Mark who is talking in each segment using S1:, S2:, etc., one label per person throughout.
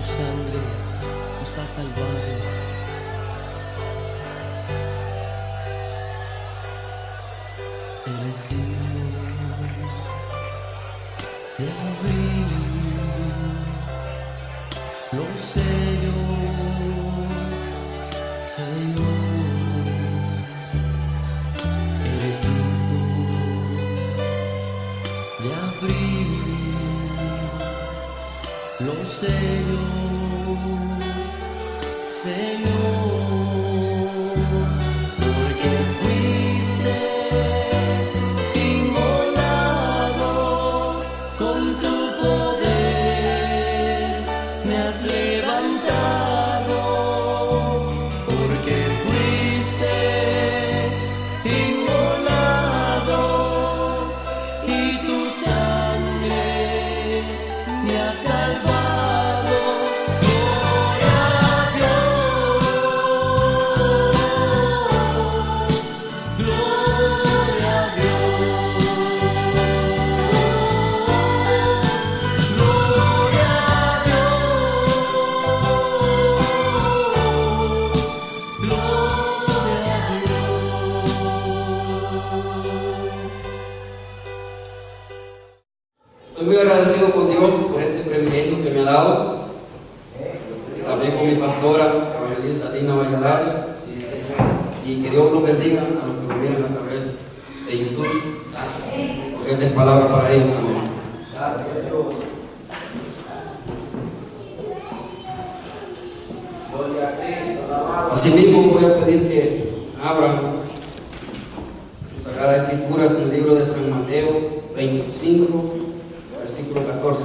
S1: sangre nos ha salvado. Él es digno de abrir los sellos, Señor. Él es digno de abrir los sellos, Señor, porque fuiste inmolado con tu poder, me has levantado, porque fuiste inmolado y tu sangre me ha salvado.
S2: Estoy muy agradecido con Dios por este privilegio que me ha dado, y también con mi pastora, evangelista Dina Valladares, y que Dios los bendiga a los que me miran a través de YouTube. Esta es palabra para ellos también. Asimismo voy a pedir que abran sus Sagradas Escrituras en el libro de San Mateo 25, versículo 14.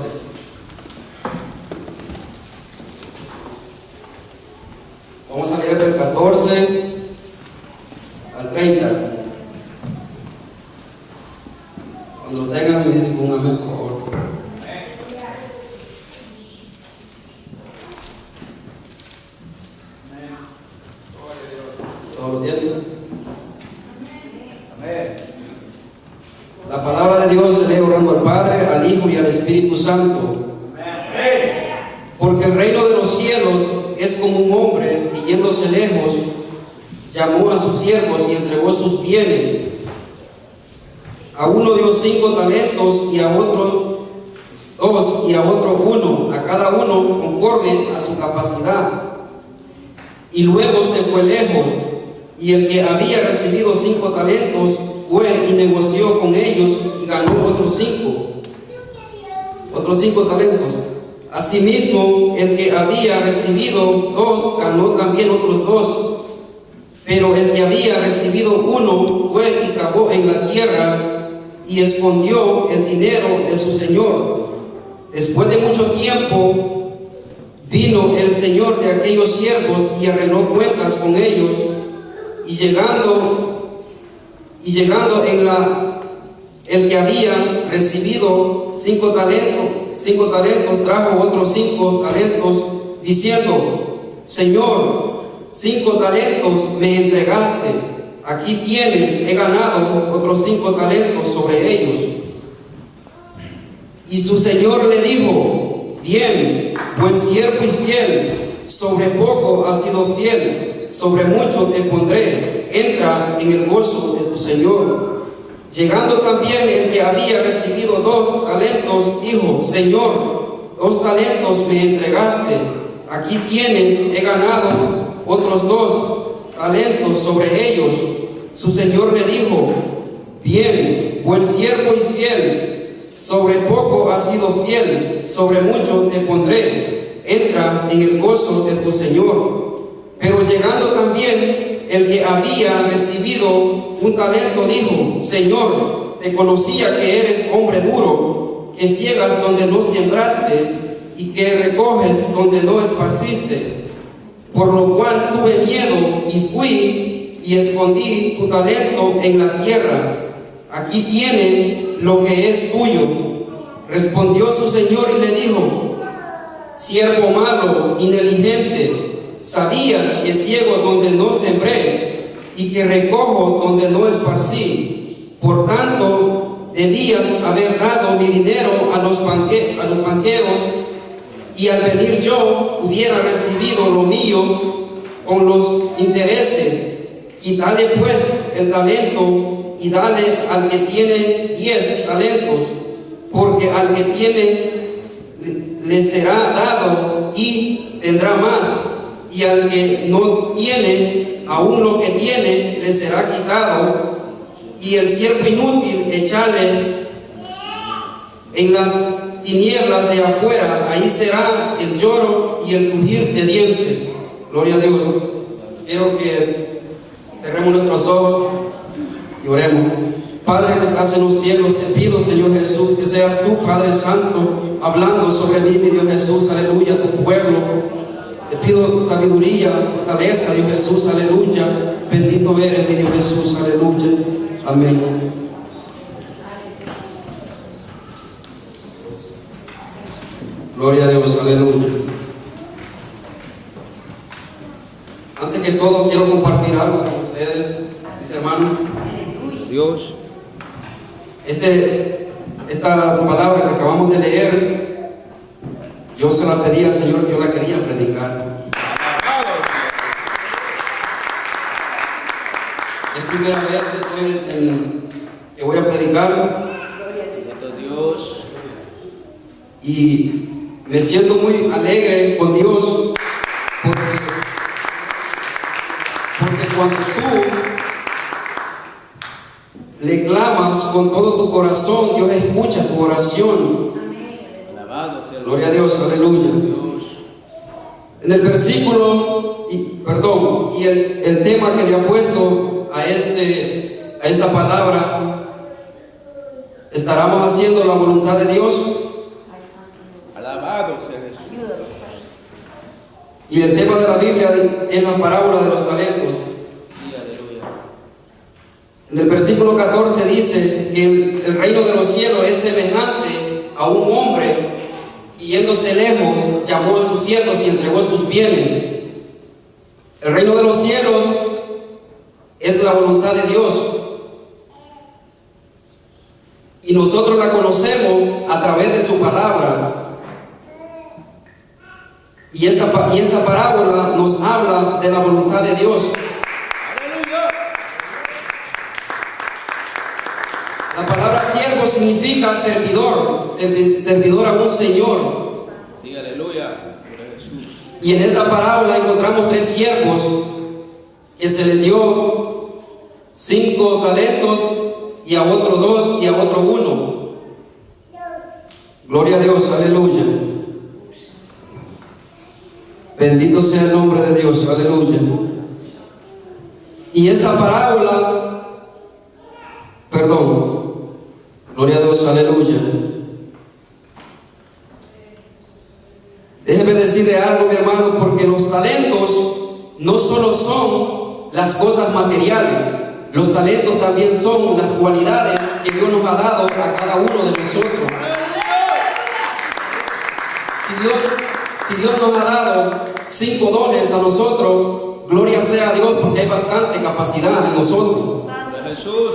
S2: Vamos a leer del 14 al 30. Cuando lo tengan me dicen con un amén, por favor. ¿Todos lo tienen? La palabra de Dios se lee orando al Padre, al Hijo y al Espíritu Santo. Porque el reino de los cielos es como un hombre que yéndose lejos llamó a sus siervos y entregó sus bienes. A uno dio 5 talentos y a otro 2 y a otro 1, a cada uno conforme a su capacidad. Y luego se fue lejos, y el que había recibido 5 talentos fue y negoció con ellos y ganó otros 5 talentos. Asimismo, el que había recibido 2 ganó también otros 2. Pero el que había recibido 1 fue y cavó en la tierra y escondió el dinero de su señor. Después de mucho tiempo vino el señor de aquellos siervos y arregló cuentas con ellos, y llegando el que había recibido 5 talentos trajo otros 5 talentos, diciendo: Señor, 5 talentos me entregaste, aquí tienes, he ganado otros 5 talentos sobre ellos. Y su señor le dijo: bien, buen siervo y fiel, sobre poco has sido fiel, sobre mucho te pondré, entra en el gozo de tu señor. Llegando también el que había recibido 2 talentos, dijo: Señor, 2 talentos me entregaste, aquí tienes, he ganado otros 2 talentos sobre ellos. Su señor le dijo: bien, buen siervo y fiel, sobre poco has sido fiel, sobre mucho te pondré, entra en el gozo de tu señor. Pero llegando también el que había recibido 1 talento, dijo: Señor, te conocía que eres hombre duro, que ciegas donde no sembraste y que recoges donde no esparciste. Por lo cual tuve miedo y fui y escondí tu talento en la tierra. Aquí tiene lo que es tuyo. Respondió su señor y le dijo: siervo malo y negligente, sabías que ciego donde no sembré y que recojo donde no esparcí. Por tanto, debías haber dado mi dinero a los banqueros, y al venir yo hubiera recibido lo mío con los intereses. Quítale pues el talento y dale al que tiene 10 talentos, porque al que tiene le será dado y tendrá más, y al que no tiene, aún lo que tiene le será quitado. Y el siervo inútil echale en las tinieblas de afuera, ahí será el lloro y el crujir de dientes. Gloria a Dios. Quiero que cerremos nuestros ojos y oremos. Padre que estás en los cielos, te pido, Señor Jesús, que seas tú, Padre Santo, hablando sobre mí, mi Dios Jesús, aleluya, tu pueblo. Te pido sabiduría, fortaleza, Dios Jesús, aleluya. Bendito eres, mi Dios Jesús, aleluya. Amén. Gloria a Dios, aleluya. Antes que todo, quiero compartir algo con ustedes, mis hermanos. Dios. Esta palabra que acabamos de leer, yo se la pedí al Señor que yo la quería predicar. Es primera vez que voy a predicar. Dios. Y me siento muy alegre con Dios porque cuando tú le clamas con todo tu corazón, Dios escucha tu oración. Gloria a Dios, aleluya. En el versículo, y el tema que le ha puesto a esta palabra, ¿estaremos haciendo la voluntad de Dios?
S3: Alabado sea Jesús.
S2: Y el tema de la Biblia es la parábola de los talentos.
S3: Sí, aleluya.
S2: En el versículo 14 dice que el reino de los cielos es semejante a un hombre que yéndose lejos llamó a sus siervos y entregó sus bienes. El reino de los cielos es la voluntad de Dios. Y nosotros la conocemos a través de su palabra. Y esta parábola nos habla de la voluntad de Dios.
S3: Aleluya.
S2: La palabra siervo significa servidor a un Señor.
S3: Sí, aleluya. Gloria a Jesús.
S2: Y en esta parábola encontramos 3 siervos que se les dio 5 talentos, y a otro 2 y a otro 1. Gloria a Dios, aleluya. Bendito sea el nombre de Dios, aleluya. Y esta parábola, gloria a Dios, aleluya. Déjeme decirle algo, mi hermano, porque los talentos no solo son las cosas materiales, los talentos también son las cualidades que Dios nos ha dado a cada uno de nosotros. Si Dios nos ha dado 5 dones a nosotros, gloria sea a Dios, porque hay bastante capacidad en nosotros.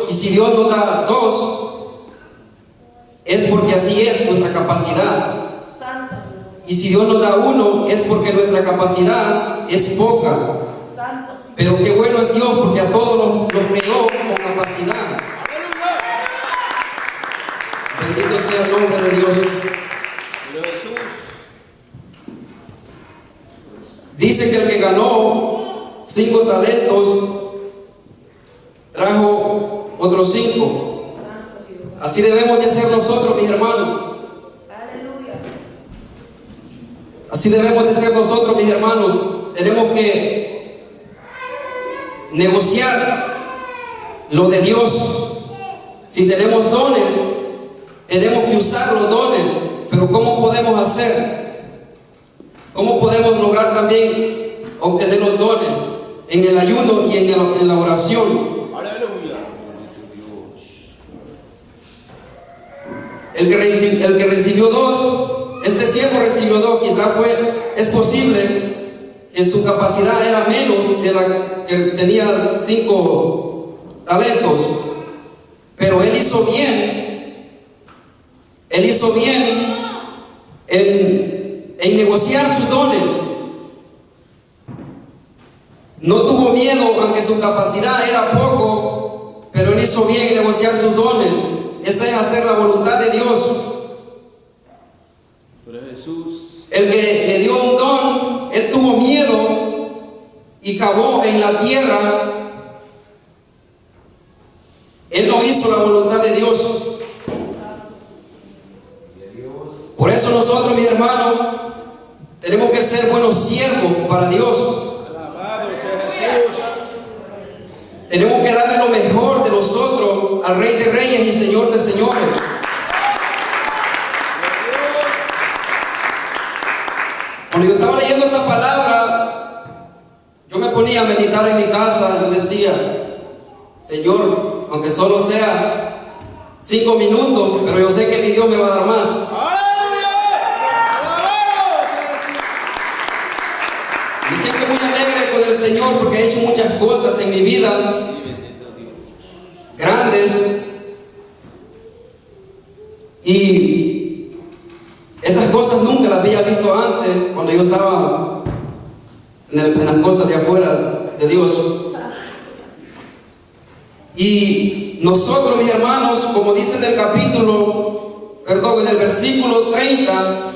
S2: Y si Dios nos da 2, es porque así es nuestra capacidad. Y si Dios nos da 1, es porque nuestra capacidad es poca. Pero qué bueno es Dios, porque a todos los creó con capacidad. Bendito sea el nombre de Dios. Dice que el que ganó 5 talentos trajo otros 5. Así debemos de hacer nosotros, mis hermanos. Así debemos de ser nosotros, mis hermanos. Tenemos que negociar lo de Dios. Si tenemos dones, tenemos que usar los dones. Pero ¿cómo podemos hacer? ¿Cómo podemos lograr también obtener los dones? En el ayuno y en la oración.
S3: Aleluya.
S2: El que recibió 2, este siervo recibió 2, quizás es posible que su capacidad era menos de la que tenía 5 talentos, pero él hizo bien en negociar sus dones. No tuvo miedo, aunque su capacidad era poco, pero él hizo bien en negociar sus dones. Esa es hacer la voluntad de Dios.
S3: Gloria a Jesús.
S2: El que le dio un don, él tuvo miedo y cavó en la tierra. Él no hizo la voluntad de Dios. Por eso nosotros, mis hermanos, tenemos que ser buenos siervos para Dios.
S3: Alabado sea Jesús.
S2: Tenemos que darle lo mejor de nosotros al Rey de Reyes y Señor de Señores. Cuando yo estaba leyendo esta palabra, yo me ponía a meditar en mi casa. Yo decía: Señor, aunque solo sea 5 minutos, pero yo sé que mi Dios me va a dar más. Me siento muy alegre con el Señor porque ha hecho muchas cosas en mi vida, grandes, y estas cosas nunca las había visto antes cuando yo estaba en las cosas de afuera de Dios. Y nosotros, mis hermanos, como dice en el en el versículo 30,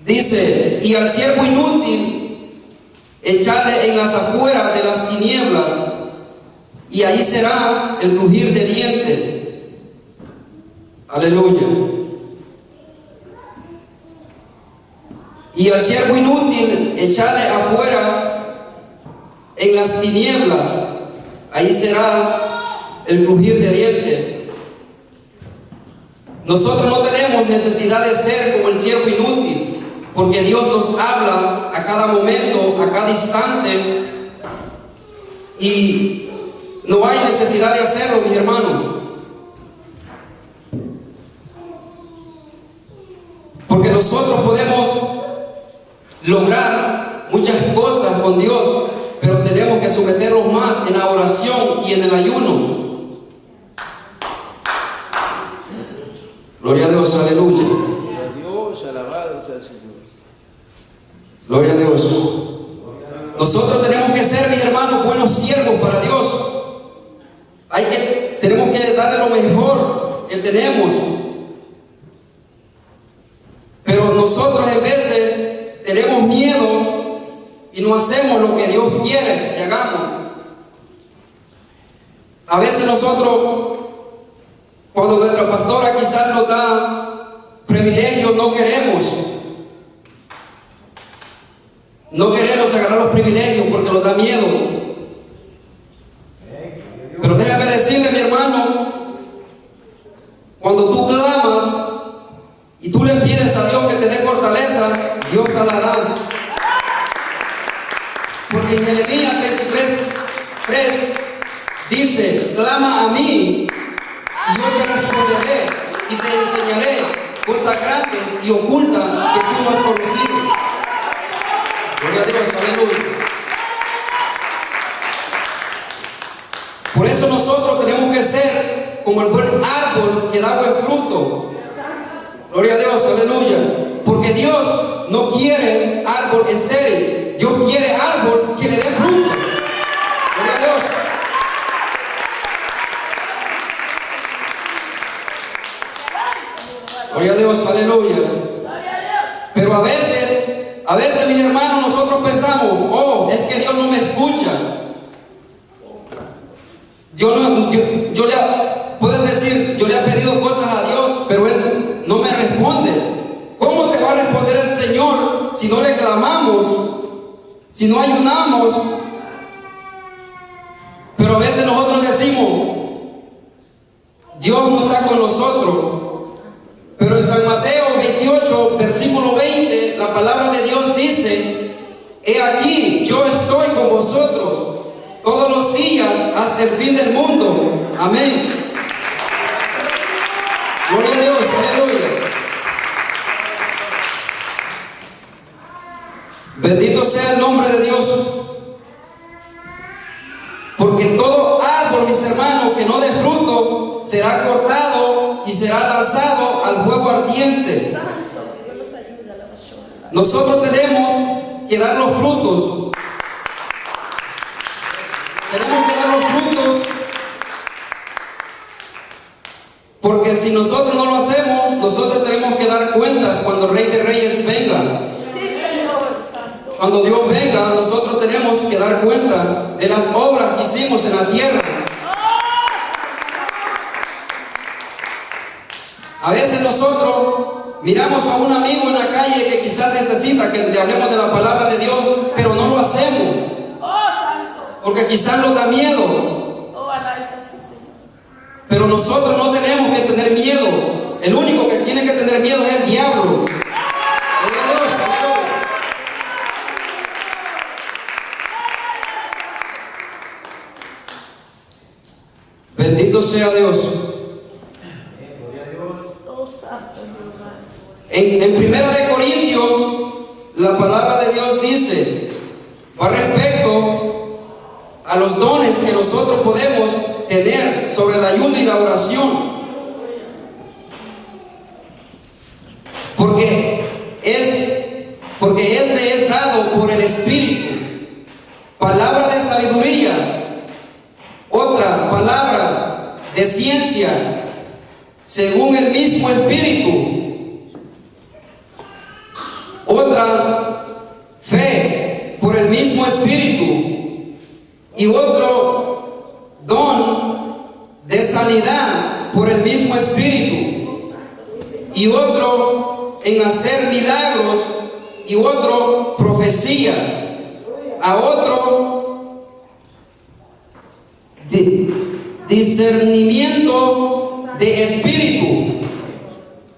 S2: dice: y al siervo inútil echarle en las afueras de las tinieblas, y ahí será el crujir de dientes. Aleluya. Y al siervo inútil echarle afuera en las tinieblas, ahí será el crujir de dientes. Nosotros no tenemos necesidad de ser como el siervo inútil, porque Dios nos habla a cada momento, a cada instante, y no hay necesidad de hacerlo, mis hermanos. Porque nosotros podemos lograr muchas cosas con Dios, pero tenemos que someternos más en la oración y en el ayuno. Gloria a Dios, aleluya.
S3: Gloria a Dios, alabado sea el Señor.
S2: Gloria a Dios. Nosotros tenemos que ser, mis hermanos, buenos siervos para Dios. Tenemos que darle lo mejor que tenemos. Pero nosotros a veces tenemos miedo y no hacemos lo que Dios quiere que hagamos. A veces nosotros, cuando nuestra pastora quizás nos da privilegios, no queremos. No queremos agarrar los privilegios porque nos da miedo. Pero déjame decirle, mi hermano, cuando tú clamas y tú le pides a Dios que te dé fortaleza, Dios te la da. Porque en Jeremías 23:3 dice: clama a mí y yo te responderé y te enseñaré cosas grandes y ocultas que tú no has conocido. Gloria a Dios, aleluya. Por eso nosotros tenemos que ser como el buen árbol que da buen fruto. Gloria a Dios, aleluya. Porque Dios no quiere árbol estéril. Dios quiere árbol que le dé fruto. Gloria a Dios. Gloria a Dios, aleluya. Pero a veces, mis hermanos, nosotros pensamos: oh, es que Dios no me escucha. Yo le puedes decir, yo le he pedido cosas a Dios, pero Él no me responde. ¿Cómo te va a responder el Señor si no le clamamos, si no ayunamos? Pero a veces nosotros decimos: Dios no está con nosotros. Pero en San Mateo 28, versículo 20, la palabra de Dios dice: he aquí, yo estoy con vosotros todos los días hasta el fin del mundo. Amén. Gloria a Dios, aleluya. Bendito sea el nombre de Dios. Porque todo árbol, mis hermanos, que no dé fruto será cortado y será lanzado al fuego ardiente.
S4: Santo, que Dios los ayude a la pasión.
S2: Nosotros tenemos que dar los frutos. Tenemos que dar los frutos, porque si nosotros no lo hacemos, nosotros tenemos que dar cuentas cuando el Rey de Reyes venga.
S4: Sí, Señor, Santo.
S2: Cuando Dios venga, nosotros tenemos que dar cuenta de las obras que hicimos en la tierra. A veces nosotros miramos a un amigo en la calle que quizás necesita que le hablemos de la palabra de Dios, pero no lo hacemos,
S4: Oh, Santo.
S2: porque quizás nos da miedo.
S4: Oh, alá es así, Señor.
S2: Pero nosotros no tenemos que tener miedo. El único que tiene que tener miedo es el diablo. Gloria a Dios, aleluya. Bendito sea Dios.
S4: Oh, Santo, mi hermano.
S2: En 1 de Corintios, la palabra de Dios dice, con respecto a los dones que nosotros podemos tener sobre el ayuno y la oración, porque este es dado por el Espíritu. Palabra de sabiduría, otra palabra de ciencia, según el mismo Espíritu, otra fe por el mismo Espíritu, y otro don de sanidad por el mismo Espíritu, y otro en hacer milagros, y otro profecía, a otro discernimiento de espíritu,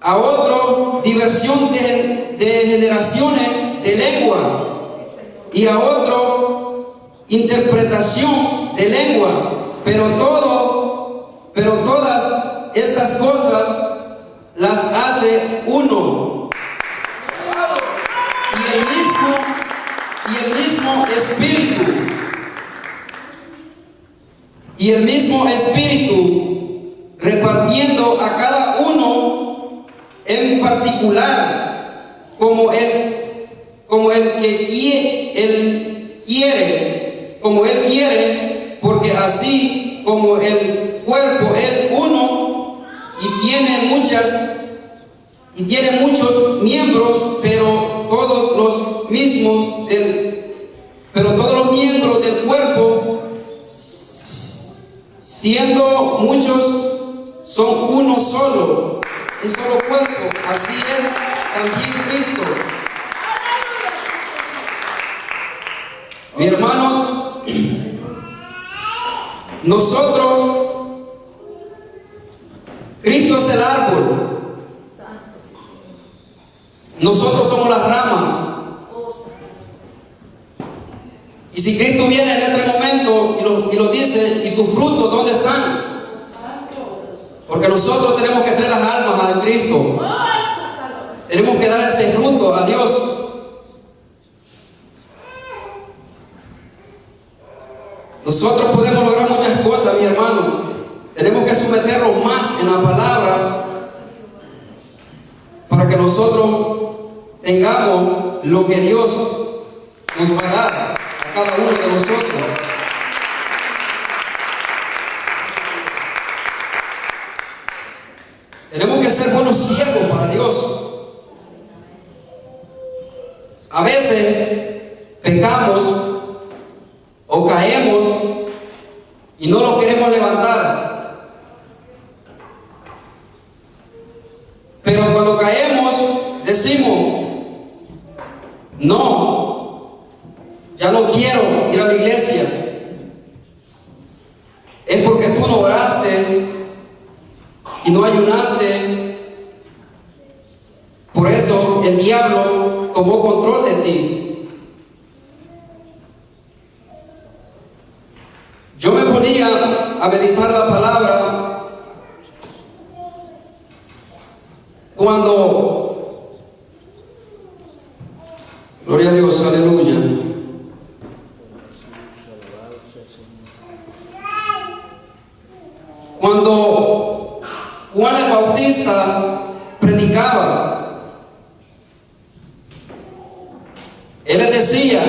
S2: a otro diversión de generaciones de lengua, y a otro interpretación de lengua. Pero todas estas cosas las hace uno, y el mismo espíritu repartiendo a cada uno en particular como él quiere, porque así como el cuerpo es uno y tiene muchos miembros, pero todos los miembros del cuerpo, siendo muchos, son uno solo, un solo cuerpo. Así es también Cristo. Mis hermanos, Cristo es el árbol, nosotros somos las ramas. Y si Cristo viene en este momento y lo dice, ¿y tus frutos dónde están? Porque nosotros tenemos que traer las almas a Cristo. Tenemos que dar ese fruto a Dios. Nosotros podemos lograr muchas cosas, mi hermano. Tenemos que someternos más en la palabra para que nosotros tengamos lo que Dios nos va a dar a cada uno de nosotros. Tenemos que ser buenos siervos para Dios. A veces pecamos o caemos y no lo queremos levantar. Pero cuando caemos decimos, no, ya no quiero ir a la iglesia. Es porque tú no oraste y no ayunaste. Por eso el diablo tomó control de ti. Yo me ponía a meditar la palabra cuando, gloria a Dios, aleluya, cuando Juan el Bautista predicaba. Él les decía,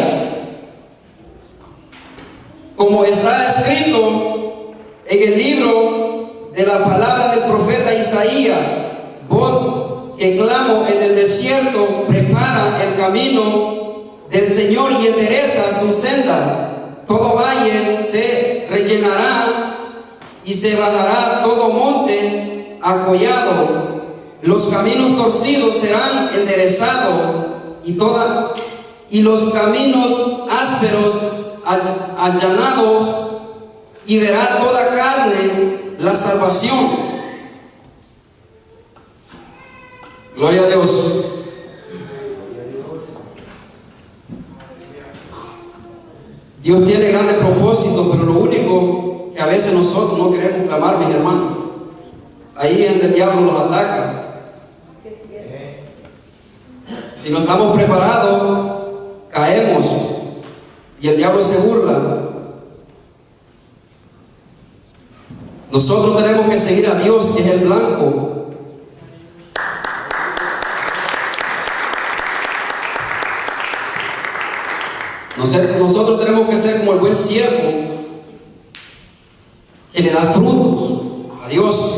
S2: como está escrito en el libro de la palabra del profeta Isaías, voz que clamo en el desierto, prepara el camino del Señor y endereza sus sendas. Todo valle se rellenará y se bajará todo monte acollado. Los caminos torcidos serán enderezados y los caminos ásperos allanados, y verá toda carne la salvación. Gloria a Dios. Dios tiene grandes propósitos, pero lo único que a veces nosotros no queremos clamar, mis hermanos, ahí es donde el diablo nos ataca. Si no estamos preparados, caemos y el diablo se burla. Nosotros tenemos que seguir a Dios, que es el blanco. Nosotros tenemos que ser como el buen siervo que le da frutos a Dios.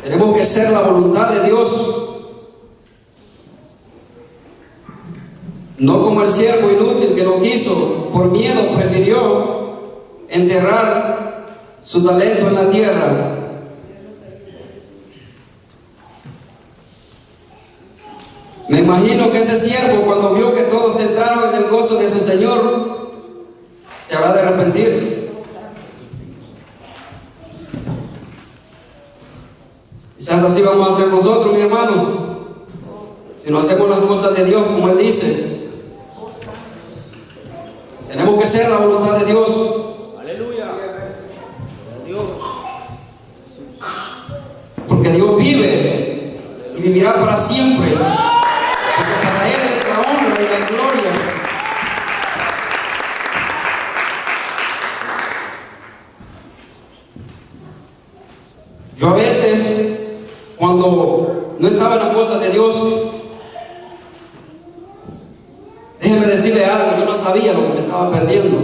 S2: Tenemos que ser la voluntad de Dios. No como el siervo inútil que no quiso, por miedo prefirió enterrar su talento en la tierra. Me imagino que ese siervo, cuando vio que todos entraron en el gozo de su Señor, se habrá de arrepentir. Quizás así vamos a hacer nosotros, mis hermanos, si no hacemos las cosas de Dios como Él dice. Tenemos que ser la voluntad de Dios.
S3: Aleluya. Dios.
S2: Porque Dios vive y vivirá para siempre. Porque para Él es la honra y la gloria. Yo a veces, cuando no estaba en las cosas de Dios, déjeme decirle algo, yo no sabía lo que me estaba perdiendo.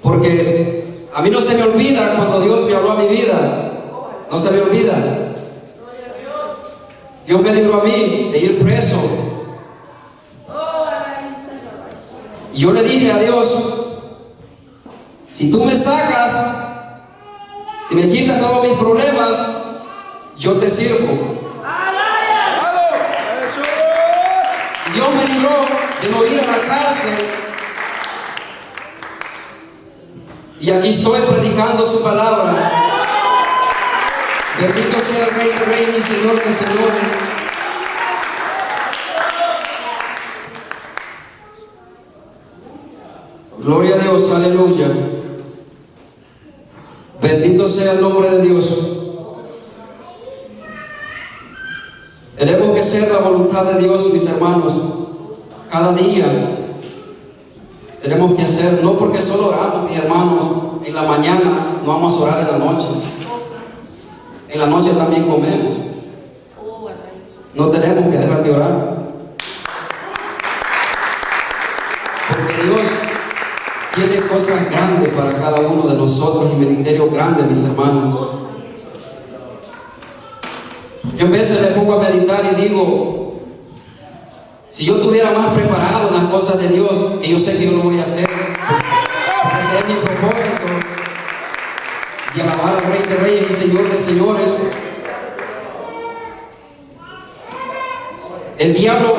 S2: Porque a mí no se me olvida cuando Dios me habló a mi vida. No se me olvida. Dios me libró a mí de ir preso. Y yo le dije a Dios, si tú me sacas, si me quitas todos mis problemas, yo te sirvo. Dios me libró de no ir a la cárcel. Y aquí estoy predicando su palabra. Bendito sea el Rey de Reyes y Señor de Señores. Gloria a Dios, aleluya. Bendito sea el nombre de Dios. Tenemos que ser la voluntad de Dios, mis hermanos. Cada día tenemos que hacer, no porque solo oramos, mis hermanos, en la mañana, no vamos a orar en la noche. En la noche también comemos. No tenemos que dejar de orar. Porque Dios tiene cosas grandes para cada uno de nosotros y ministerios grandes, mis hermanos. Yo a veces me pongo a meditar y digo, si yo estuviera más preparado en las cosas de Dios, que yo sé que yo lo voy a hacer, porque ese es mi propósito, de alabar al Rey de Reyes y Señor de Señores. El diablo,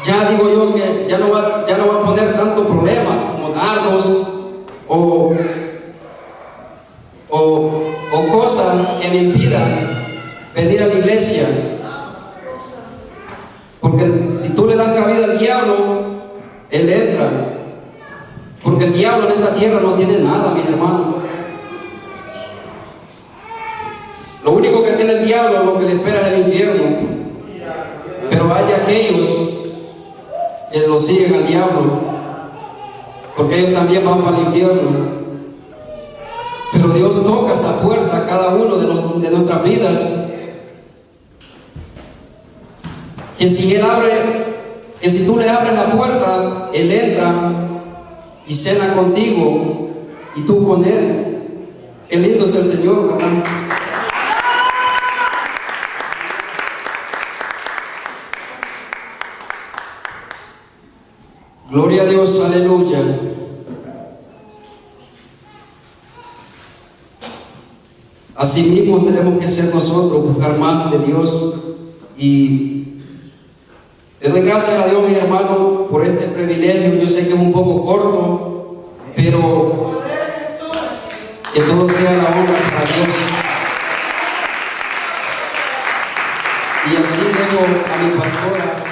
S2: ya digo yo que ya no va a poner tanto problema como dardos o cosas que me impidan venir a la iglesia. Porque si tú le das cabida al diablo, él entra. Porque el diablo en esta tierra no tiene nada, mis hermanos. Lo único que tiene el diablo, lo que le espera es el infierno. Pero hay aquellos que lo siguen al diablo. porque ellos también van para el infierno. Pero Dios toca esa puerta a cada uno de nuestras vidas. Que si tú le abres la puerta, Él entra y cena contigo y tú con Él. Qué lindo es el Señor, ¿verdad? Gloria a Dios, aleluya. Asimismo tenemos que ser nosotros, buscar más de Dios. Y le doy gracias a Dios, mis hermanos, por este privilegio. Yo sé que es un poco corto, pero que todo sea la honra para Dios. Y así dejo a mi pastora.